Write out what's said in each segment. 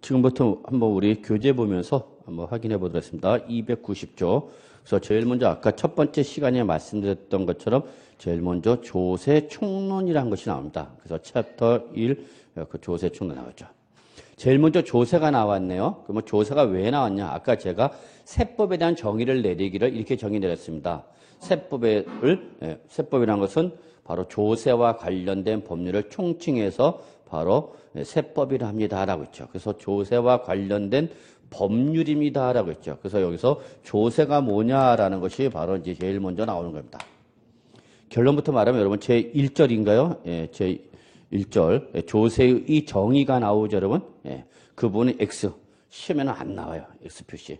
지금부터 한번 우리 교재 보면서 한번 확인해 보도록 하겠습니다. 290조. 그래서 제일 먼저 아까 첫 번째 시간에 말씀드렸던 것처럼 제일 먼저 조세 총론이라는 것이 나옵니다. 그래서 챕터 1, 그 조세 총론 나왔죠. 제일 먼저 조세가 나왔네요. 그러면 조세가 왜 나왔냐? 아까 제가 세법에 대한 정의를 내리기를 이렇게 정의 내렸습니다. 세법이라는 것은 바로 조세와 관련된 법률을 총칭해서 바로 세법이라 합니다라고 했죠. 그래서 조세와 관련된 법률입니다라고 했죠. 그래서 여기서 조세가 뭐냐라는 것이 바로 이제 제일 먼저 나오는 겁니다. 결론부터 말하면 여러분 제 1절인가요? 예, 제 1절 조세의 이 정의가 나오죠, 여러분. 예, 그 부분이 X. 시험에는 안 나와요. X 표시.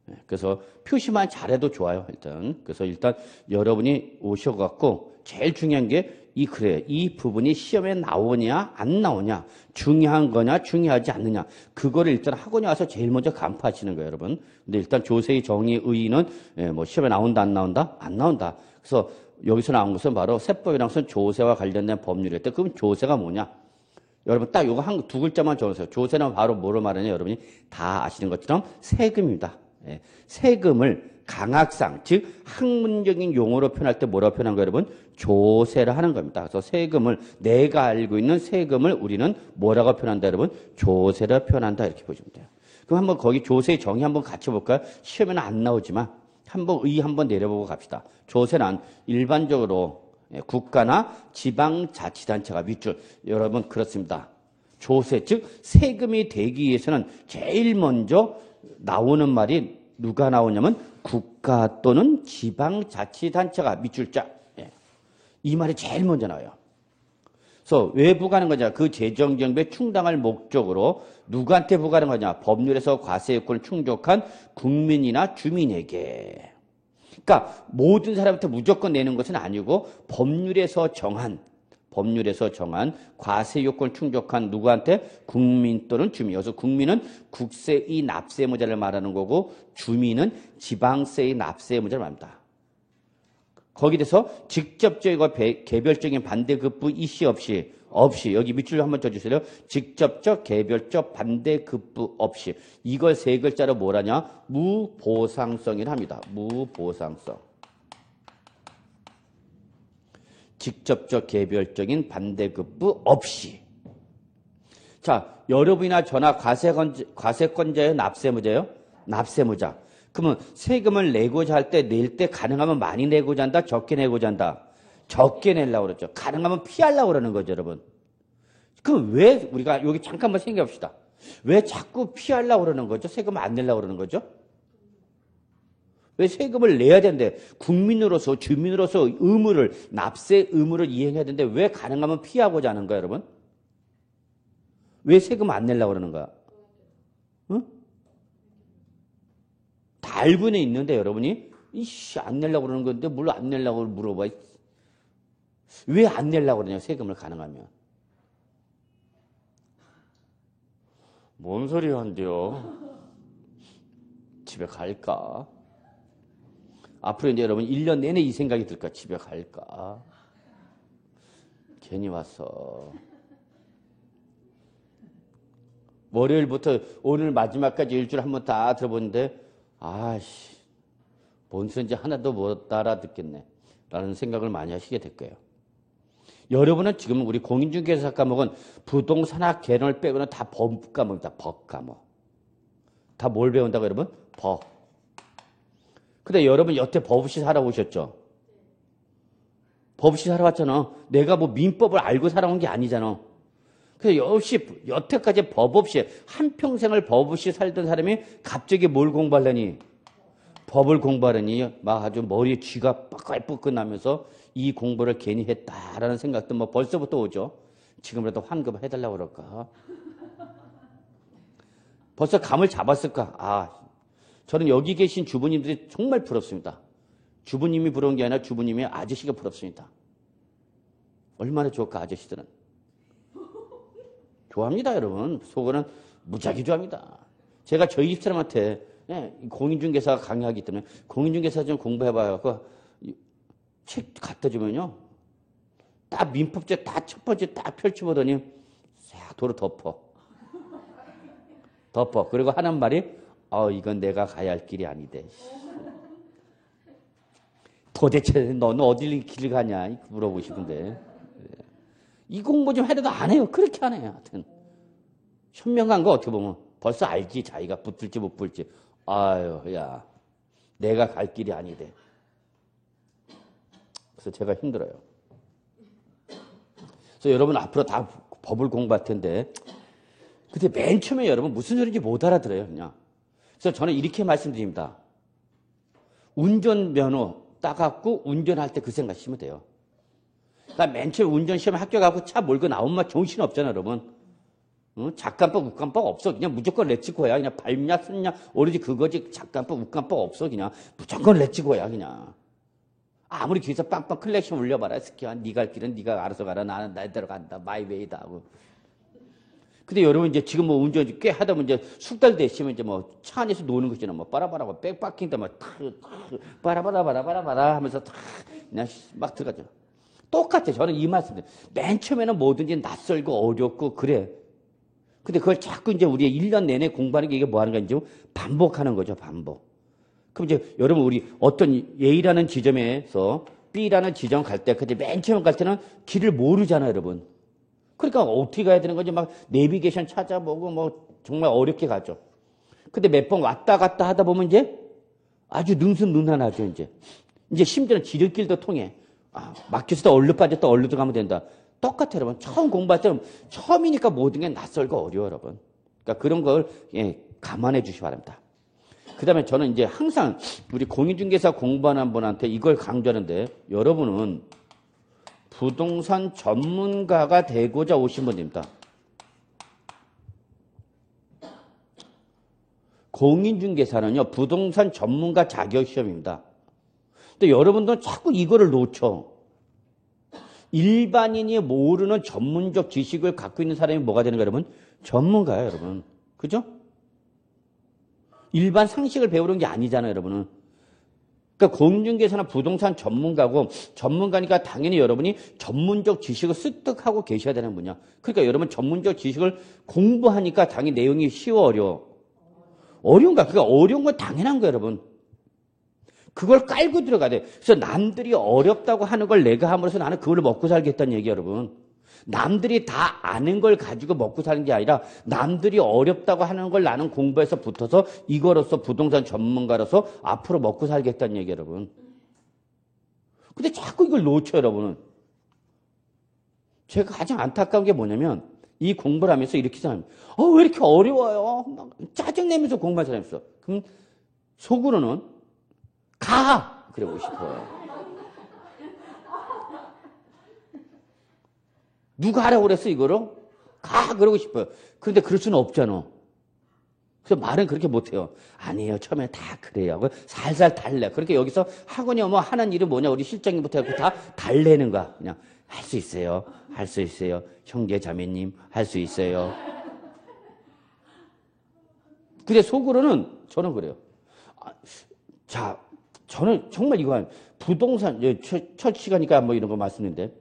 예, 그래서 표시만 잘해도 좋아요, 일단. 그래서 일단 여러분이 오셔갖고 제일 중요한 게 이 부분이 시험에 나오냐, 안 나오냐, 중요한 거냐, 중요하지 않느냐. 그거를 일단 학원에 와서 제일 먼저 간파하시는 거예요, 여러분. 근데 일단 조세의 정의 의의는, 뭐 시험에 나온다, 안 나온다? 안 나온다. 그래서 여기서 나온 것은 바로 세법이라는 것은 조세와 관련된 법률이었대. 그럼 조세가 뭐냐? 여러분 딱 요거 두 글자만 적으세요. 조세는 바로 뭐로 말하냐? 여러분이 다 아시는 것처럼 세금입니다. 예, 세금을 강학상, 즉 학문적인 용어로 표현할 때 뭐라고 표현한 거예요, 여러분? 조세를 하는 겁니다. 그래서 세금을, 내가 알고 있는 세금을 우리는 뭐라고 표현한다, 여러분? 조세를 표현한다, 이렇게 보시면 돼요. 그럼 한번 거기 조세의 정의 한번 같이 볼까요? 시험에는 안 나오지만 한번 내려보고 갑시다. 조세는 일반적으로 국가나 지방자치단체가 밑줄. 여러분 그렇습니다. 조세, 즉 세금이 되기 위해서는 제일 먼저 나오는 말이 누가 나오냐면 국가 또는 지방자치단체가 밑줄자. 이 말이 제일 먼저 나와요. 그래서 왜 부과하는 거냐? 그 재정정비에 충당할 목적으로 누구한테 부과하는 거냐? 법률에서 과세요건을 충족한 국민이나 주민에게. 그러니까 모든 사람한테 무조건 내는 것은 아니고 법률에서 정한 과세 요건을 충족한 누구한테? 국민 또는 주민. 여기서 국민은 국세의 납세의무자를 말하는 거고 주민은 지방세의 납세의무자를 말합니다. 거기에 대해서 직접적이고 개별적인 반대급부 이시 없이 여기 밑줄로 한번 쳐주세요. 직접적, 개별적, 반대급부 없이. 이걸 세 글자로 뭐라냐? 무보상성이라 합니다. 무보상성. 직접적, 개별적인 반대급부 없이. 자, 여러분이나 저나 과세권자예요? 납세무자예요? 납세무자. 그러면 세금을 내고자 할 때 낼 때 가능하면 많이 내고자 한다? 적게 내고자 한다? 적게 내려고 그러죠. 가능하면 피하려고 그러는 거죠, 여러분. 그럼 왜 우리가 여기 잠깐만 생각해 봅시다. 왜 자꾸 피하려고 그러는 거죠? 세금을 안 내려고 그러는 거죠? 왜 세금을 내야 되는데 국민으로서 주민으로서 납세 의무를 이행해야 되는데 왜 가능하면 피하고자 하는 거야, 여러분? 왜 세금 안 내려고 그러는 거야? 응? 다 알고는 있는데 여러분이 안 내려고 그러는 건데 뭘 안 내려고 물어봐. 왜 안 내려고 그러냐, 세금을 가능하면. 뭔 소리 한대요? 집에 갈까? 앞으로 이제 여러분 1년 내내 이 생각이 들까? 집에 갈까? 괜히 왔어. 월요일부터 오늘 마지막까지 일주일 한번 다 들어보는데 뭔 소리인지 하나도 못 알아듣겠네 라는 생각을 많이 하시게 될 거예요. 여러분은 지금 우리 공인중개사 과목은 부동산학 개론을 빼고는 다 법 과목이다. 법 과목. 다 뭘 배운다고 여러분? 법. 근데 여러분 여태 법 없이 살아오셨죠? 법 없이 살아왔잖아. 내가 뭐 민법을 알고 살아온 게 아니잖아. 그래서 여태까지 법 없이 한평생을 법 없이 살던 사람이 갑자기 뭘 공부하려니? 법을 공부하려니 막 아주 머리에 쥐가 빡빡 나면서 이 공부를 괜히 했다라는 생각도 뭐 벌써부터 오죠. 지금이라도 환급을 해달라고 그럴까? 벌써 감을 잡았을까? 저는 여기 계신 주부님들이 정말 부럽습니다. 주부님이 부러운 게 아니라 주부님의 아저씨가 부럽습니다. 얼마나 좋을까, 아저씨들은. 좋아합니다, 여러분. 속으로는 무지하게 좋아합니다. 제가 저희 집사람한테 공인중개사가 강의하기 때문에 공인중개사 좀 공부해봐요. 책 갖다 주면요. 딱 민법제 딱 첫 번째 딱 펼쳐보더니 싹 도로 덮어. 덮어. 그리고 하는 말이 이건 내가 가야 할 길이 아니대. 도대체 너는 어딜 길 가냐 물어보고 싶은데 이 공부 좀 해도 안 해요. 그렇게 안 해요. 하여튼 현명한 거 어떻게 보면 벌써 알지. 자기가 붙을지 못 붙을지. 아유 야 내가 갈 길이 아니대. 그래서 제가 힘들어요. 그래서 여러분 앞으로 다 법을 공부할 텐데 근데 맨 처음에 여러분 무슨 소리인지 못 알아들어요. 그냥. 그래서 저는 이렇게 말씀드립니다. 운전면허 따갖고 운전할 때 그 생각하시면 돼요. 그러니까 맨 처음에 운전 시험에 합격하고 차 몰고 나오면 정신 없잖아, 여러분. 작간법, uk간법 없어. 그냥 무조건 렛츠고야. 그냥 밟냐, 쓰냐, 오로지 그거지. 작간법, uk간법 없어. 그냥 무조건 렛츠고야, 그냥. 아무리 뒤에서 빵빵 클렉션 울려봐라. 스키야, 네 갈 길은 네가 알아서 가라. 나는 나대로 간다. 마이웨이다 하고. 근데 여러분 이제 지금 뭐 운전 꽤 하다 보면 이제 숙달 되시면 이제 뭐 차 안에서 노는 거잖아. 뭐 빠라바라고 백파킹다 막 빠라바라바라바라바라 하면서 그냥 막 들어가죠. 똑같아. 저는 이 말씀드려요. 맨 처음에는 뭐든지 낯설고 어렵고 그래. 근데 그걸 자꾸 이제 우리 1년 내내 공부하는 게 이게 뭐 하는 건지 반복하는 거죠. 반복. 그럼 이제 여러분 우리 어떤 A라는 지점에서 B라는 지점 갈 때 그때 맨 처음 갈 때는 길을 모르잖아요, 여러분. 그러니까 어떻게 가야 되는 건지 막 내비게이션 찾아보고 뭐 정말 어렵게 가죠. 근데 몇 번 왔다 갔다 하다 보면 이제 아주 능수능란하죠, 이제. 이제 심지어는 지름길도 통해. 막혀서도 얼른 빠졌다 얼른 들어가면 된다. 똑같아요, 여러분. 처음 공부할 때는 처음이니까 모든 게 낯설고 어려워, 여러분. 그러니까 그런 걸 감안해 주시기 바랍니다. 그 다음에 저는 이제 항상 우리 공인중개사 공부하는 분한테 이걸 강조하는데 여러분은 부동산 전문가가 되고자 오신 분입니다. 공인중개사는요, 부동산 전문가 자격시험입니다. 근데 여러분들은 자꾸 이거를 놓쳐. 일반인이 모르는 전문적 지식을 갖고 있는 사람이 뭐가 되는 거예요, 여러분? 전문가예요, 여러분. 그죠? 일반 상식을 배우는 게 아니잖아요, 여러분은. 그러니까 공인중개사나 부동산 전문가고 전문가니까 당연히 여러분이 전문적 지식을 습득하고 계셔야 되는 분이야. 그러니까 여러분 전문적 지식을 공부하니까 당연히 내용이 쉬워 어려워. 어려운가? 그러니까 어려운 건 당연한 거예요, 여러분. 그걸 깔고 들어가야 돼. 그래서 남들이 어렵다고 하는 걸 내가 함으로써 나는 그걸로 먹고 살겠다는 얘기야, 여러분. 남들이 다 아는 걸 가지고 먹고 사는 게 아니라 남들이 어렵다고 하는 걸 나는 공부해서 붙어서 이거로서 부동산 전문가로서 앞으로 먹고 살겠다는 얘기예요, 여러분. 근데 자꾸 이걸 놓쳐요, 여러분은. 제가 가장 안타까운 게 뭐냐면 이 공부를 하면서 이렇게 생각합니다. 왜 이렇게 어려워요? 막 짜증내면서 공부하는 사람이 있어. 그럼 속으로는 가! 그러고 싶어요. 누가 하라고 그랬어, 이거를? 가! 그러고 싶어요. 그런데 그럴 수는 없잖아. 그래서 말은 그렇게 못해요. 아니에요. 처음에 다 그래요. 살살 달래. 그렇게 여기서 학원이 뭐 하는 일은 뭐냐. 우리 실장님부터 해서 다 달래는 거야. 그냥 할 수 있어요. 할 수 있어요. 형제 자매님 할 수 있어요. 근데 속으로는 저는 그래요. 자, 저는 정말 이거 부동산 첫 시간이니까 뭐 이런 거 말씀인데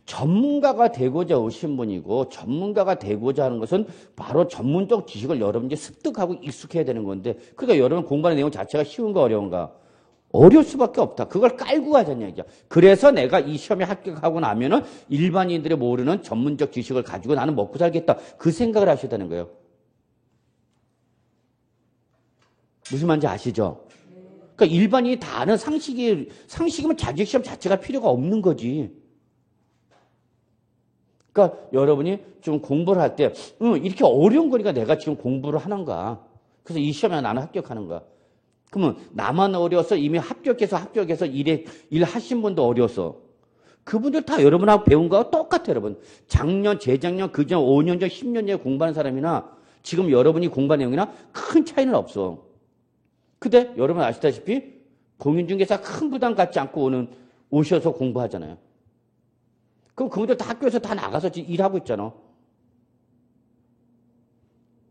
전문가가 되고자 오신 분이고 전문가가 되고자 하는 것은 바로 전문적 지식을 여러분이 습득하고 익숙해야 되는 건데 그러니까 여러분 공부하는 내용 자체가 쉬운가 어려운가? 어려울 수밖에 없다. 그걸 깔고 가자는 얘기야. 그래서 내가 이 시험에 합격하고 나면은 일반인들이 모르는 전문적 지식을 가지고 나는 먹고 살겠다. 그 생각을 하셔야 되는 거예요. 무슨 말인지 아시죠? 그러니까 일반인이 다 아는 상식이면 자격시험 자체가 필요가 없는 거지. 그러니까 여러분이 좀 공부를 할 때 이렇게 어려운 거니까 내가 지금 공부를 하는가. 그래서 이 시험에 나는 합격하는 거야. 그러면 나만 어려워서 이미 합격해서 일하신 분도 어려워서 그분들 다 여러분하고 배운 거하고 똑같아요, 여러분. 작년, 재작년, 그전 5년 전, 10년 전에 공부한 사람이나 지금 여러분이 공부한 내용이나 큰 차이는 없어. 근데 여러분 아시다시피 공인중개사 큰 부담 갖지 않고 오셔서 공부하잖아요. 그럼 그분들 다 학교에서 다 나가서 일하고 있잖아.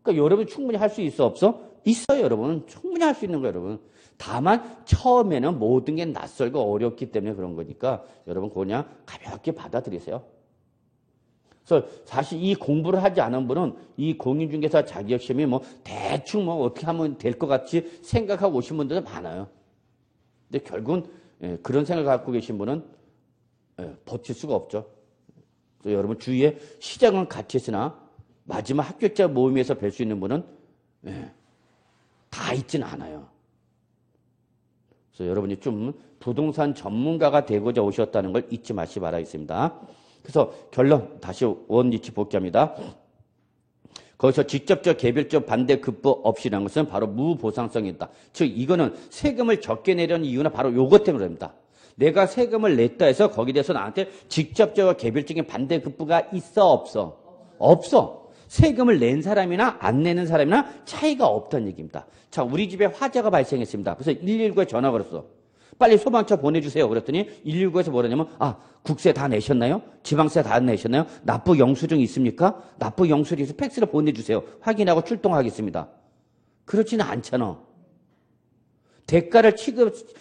그러니까 여러분 충분히 할 수 있어, 없어? 있어요, 여러분. 충분히 할 수 있는 거예요, 여러분. 다만 처음에는 모든 게 낯설고 어렵기 때문에 그런 거니까 여러분 그냥 가볍게 받아들이세요. 그래서 사실 이 공부를 하지 않은 분은 이 공인중개사 자격시험이 뭐 대충 뭐 어떻게 하면 될 것 같이 생각하고 오신 분들도 많아요. 근데 결국은 그런 생각을 갖고 계신 분은 버틸 수가 없죠. 그래서 여러분 주위에 시작은 같이 했으나 마지막 합격자 모임에서 뵐 수 있는 분은 다 있지는 않아요. 그래서 여러분이 좀 부동산 전문가가 되고자 오셨다는 걸 잊지 마시기 바라겠습니다. 그래서 결론 다시 원위치 복귀합니다. 거기서 직접적 개별적 반대 급부 없이라는 것은 바로 무보상성이다. 즉 이거는 세금을 적게 내려는 이유는 바로 요것 때문입니다. 내가 세금을 냈다 해서 거기에 대해서 나한테 직접적으로 개별적인 반대 급부가 있어 없어? 없어. 세금을 낸 사람이나 안 내는 사람이나 차이가 없다는 얘기입니다. 자, 우리 집에 화재가 발생했습니다. 그래서 119에 전화 걸었어. 빨리 소방차 보내주세요. 그랬더니 119에서 뭐라냐면 국세 다 내셨나요? 지방세 다 내셨나요? 납부 영수증 있습니까? 납부 영수증 있어 팩스로 보내주세요. 확인하고 출동하겠습니다. 그렇지는 않잖아. 대가를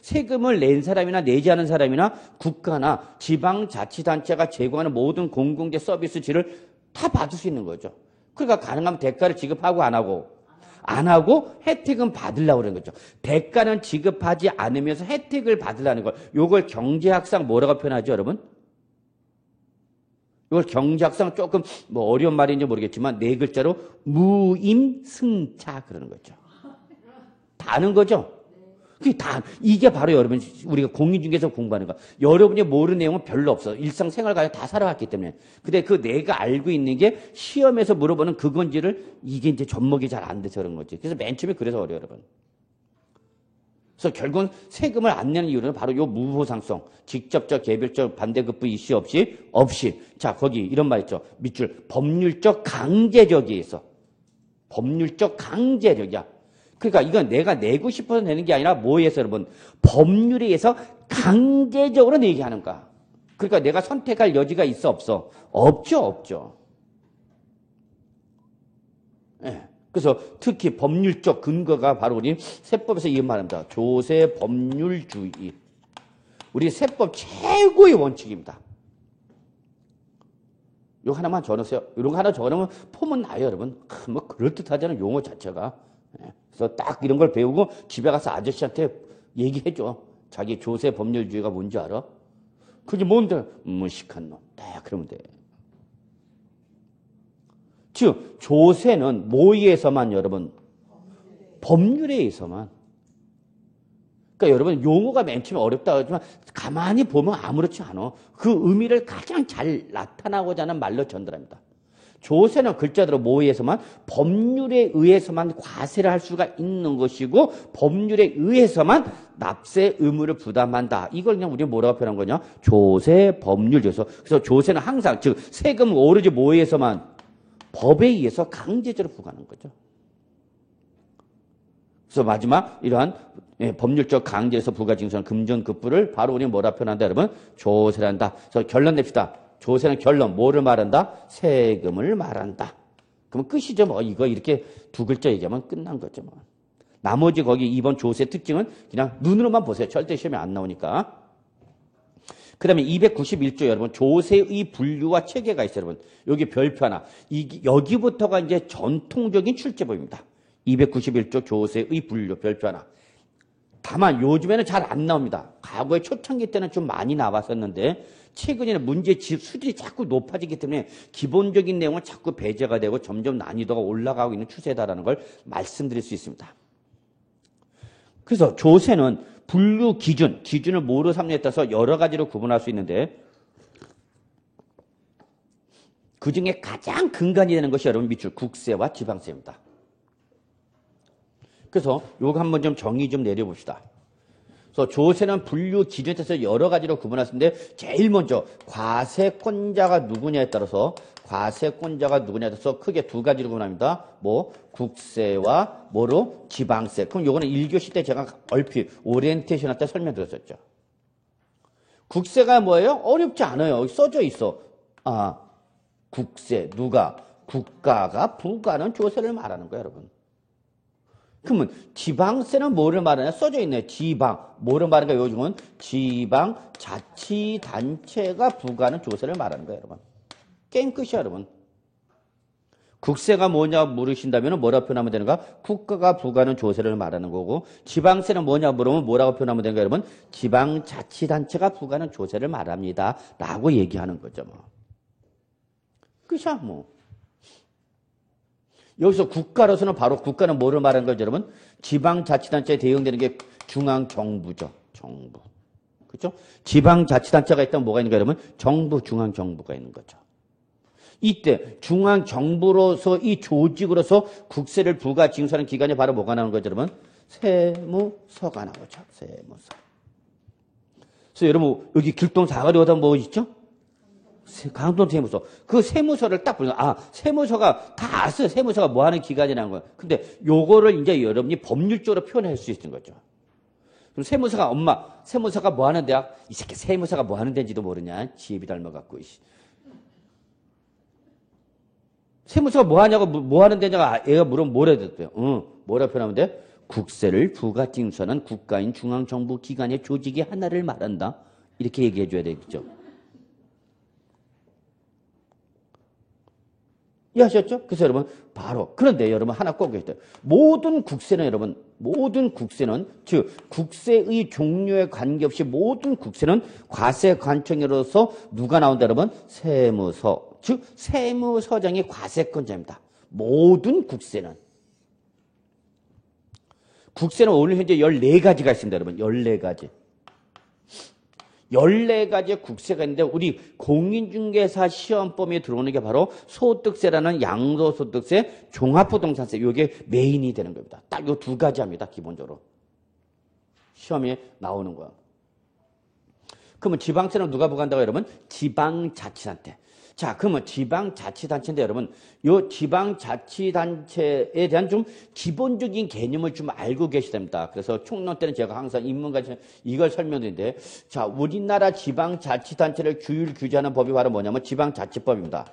세금을 낸 사람이나 내지 않은 사람이나 국가나 지방자치단체가 제공하는 모든 공공재 서비스지를 다 받을 수 있는 거죠. 그러니까 가능하면 대가를 지급하고 안 하고 혜택은 받으려고 그러는 거죠. 대가는 지급하지 않으면서 혜택을 받으려는 걸. 요걸 경제학상 뭐라고 표현하죠, 여러분? 이걸 경제학상 조금 뭐 어려운 말인지 모르겠지만 네 글자로 무임승차 그러는 거죠. 다 아는 거죠? 이게 바로 여러분, 우리가 공인중개사 공부하는 거. 여러분이 모르는 내용은 별로 없어. 일상생활과에 다 살아왔기 때문에. 근데 그 내가 알고 있는 게 시험에서 물어보는 그건지를 이게 이제 접목이 잘 안 돼서 그런 거지. 그래서 맨 처음에 그래서 어려워요, 여러분. 그래서 결국은 세금을 안 내는 이유는 바로 요 무보상성, 직접적, 개별적 반대급부 이슈 없이. 자, 거기 이런 말 있죠. 밑줄, 법률적 강제력이 있어. 법률적 강제력이야. 그러니까 이건 내가 내고 싶어서 내는 게 아니라 뭐에 의해서 여러분? 법률에 의해서 강제적으로 내게 하는 거야. 그러니까 내가 선택할 여지가 있어 없어? 없죠. 예. 그래서 특히 법률적 근거가 바로 우리 세법에서 이 말합니다. 조세 법률주의. 우리 세법 최고의 원칙입니다. 이거 하나만 적어놓으세요. 이런 거 하나 적어놓으면 폼은 나요, 여러분. 뭐 그럴듯하잖아요, 용어 자체가. 예. 그래서 딱 이런 걸 배우고 집에 가서 아저씨한테 얘기해줘. 자기 조세 법률주의가 뭔지 알아? 그게 뭔데? 무식한 놈. 딱 그러면 돼. 즉 조세는 뭐에 의해서만 여러분? 법률에 의해서만. 그러니까 여러분 용어가 맨 처음에 어렵다고 하지만 가만히 보면 아무렇지 않아. 그 의미를 가장 잘 나타나고자 하는 말로 전달합니다. 조세는 글자대로 뭐에 의해서만? 법률에 의해서만 과세를 할 수가 있는 것이고 법률에 의해서만 납세 의무를 부담한다. 이걸 그냥 우리가 뭐라고 표현한 거냐? 조세 법률에서. 그래서 조세는 항상 즉 세금 오로지 뭐에 의해서만? 법에 의해서 강제적으로 부과하는 거죠. 그래서 마지막 이러한 법률적 강제에서 부과징수한 금전급부를 바로 우리는 뭐라 표현한다 여러분? 조세란다. 그래서 결론 냅시다. 조세는 결론 뭐를 말한다? 세금을 말한다. 그러면 끝이죠. 뭐 이거 이렇게 두 글자 얘기하면 끝난 거죠. 뭐. 나머지 거기 이번 조세 특징은 그냥 눈으로만 보세요. 절대 시험에 안 나오니까. 그 다음에 291조 여러분 조세의 분류와 체계가 있어요. 여러분 여기 별표 하나. 여기부터가 이제 전통적인 출제법입니다. 291조 조세의 분류 별표 하나. 다만 요즘에는 잘 안 나옵니다. 과거에 초창기 때는 좀 많이 나왔었는데 최근에는 문제 수준이 자꾸 높아지기 때문에 기본적인 내용은 자꾸 배제가 되고 점점 난이도가 올라가고 있는 추세다라는 걸 말씀드릴 수 있습니다. 그래서 조세는 분류 기준을 뭐로 삼느냐에 따라서 여러 가지로 구분할 수 있는데 그중에 가장 근간이 되는 것이 여러분 밑줄 국세와 지방세입니다. 그래서 요거 한번 좀 정의 좀 내려봅시다. 그래서 조세는 분류 기준에 따라서 여러 가지로 구분할 수 있는데 제일 먼저 과세권자가 누구냐에 따라서 크게 두 가지로 구분합니다. 뭐 국세와 뭐로 지방세. 그럼 요거는 1교시 때 제가 얼핏 오리엔테이션 할 때 설명드렸었죠. 국세가 뭐예요? 어렵지 않아요. 여기 써져 있어. 국세 누가? 국가가 부과하는 조세를 말하는 거예요, 여러분. 그러면 지방세는 뭐를 말하냐? 써져 있네. 지방. 뭐를 말하는가? 요즘은 지방자치단체가 부과하는 조세를 말하는 거예요, 여러분. 게임 끝이야, 여러분. 국세가 뭐냐 물으신다면 뭐라고 표현하면 되는가? 국가가 부과하는 조세를 말하는 거고, 지방세는 뭐냐 물으면 뭐라고 표현하면 되는가, 여러분? 지방자치단체가 부과하는 조세를 말합니다. 라고 얘기하는 거죠, 뭐. 끝이야, 뭐. 여기서 국가로서는 바로 국가는 뭐를 말하는 거죠, 여러분? 지방자치단체에 대응되는 게 중앙정부죠. 정부. 그렇죠? 지방자치단체가 있다면 뭐가 있는가, 여러분? 정부, 중앙정부가 있는 거죠. 이때 중앙정부로서 이 조직으로서 국세를 부과 징수하는 기관이 바로 뭐가 나오는 거죠, 여러분? 세무서가 나오죠. 세무서. 그래서 여러분 여기 길동 사거리 오다 뭐 있죠? 강동 세무서. 그 세무서를 딱 보면 세무서가 다 알았어요. 세무서가 뭐 하는 기관이라는 거예요. 근데 요거를 이제 여러분이 법률적으로 표현할 수 있는 거죠. 그럼 세무서가 뭐 하는 데야? 이 새끼 세무서가 뭐 하는 데인지도 모르냐? 지혜비 닮아갖고. 세무서가 뭐 하냐고, 뭐 하는 데냐고 애가 물으면 뭐라 해야 돼요? 뭐라 표현하면 돼? 국세를 부가징수하는 국가인 중앙정부 기관의 조직의 하나를 말한다. 이렇게 얘기해 줘야 되겠죠. 이해하셨죠? 그래서 여러분, 그런데 여러분 하나 꼭 해야 돼요. 모든 국세는, 즉, 국세의 종류에 관계없이 모든 국세는 과세관청으로서 누가 나온다, 여러분? 세무서. 즉 세무서장이 과세권자입니다. 모든 국세는 오늘 현재 14가지가 있습니다. 여러분 14가지. 14가지의 국세가 있는데 우리 공인중개사 시험범위에 들어오는 게 바로 소득세라는 양도소득세, 종합부동산세. 이게 메인이 되는 겁니다. 딱 이 두 가지 합니다. 기본적으로. 시험에 나오는 거야. 그러면 지방세는 누가 부과한다고 여러분? 지방자치단체. 자, 그러면 지방자치단체인데 여러분, 요 지방자치단체에 대한 좀 기본적인 개념을 좀 알고 계셔야 됩니다. 그래서 총론 때는 제가 항상 인문가에서 이걸 설명드리는데, 자, 우리나라 지방자치단체를 규율 규제하는 법이 바로 뭐냐면 지방자치법입니다.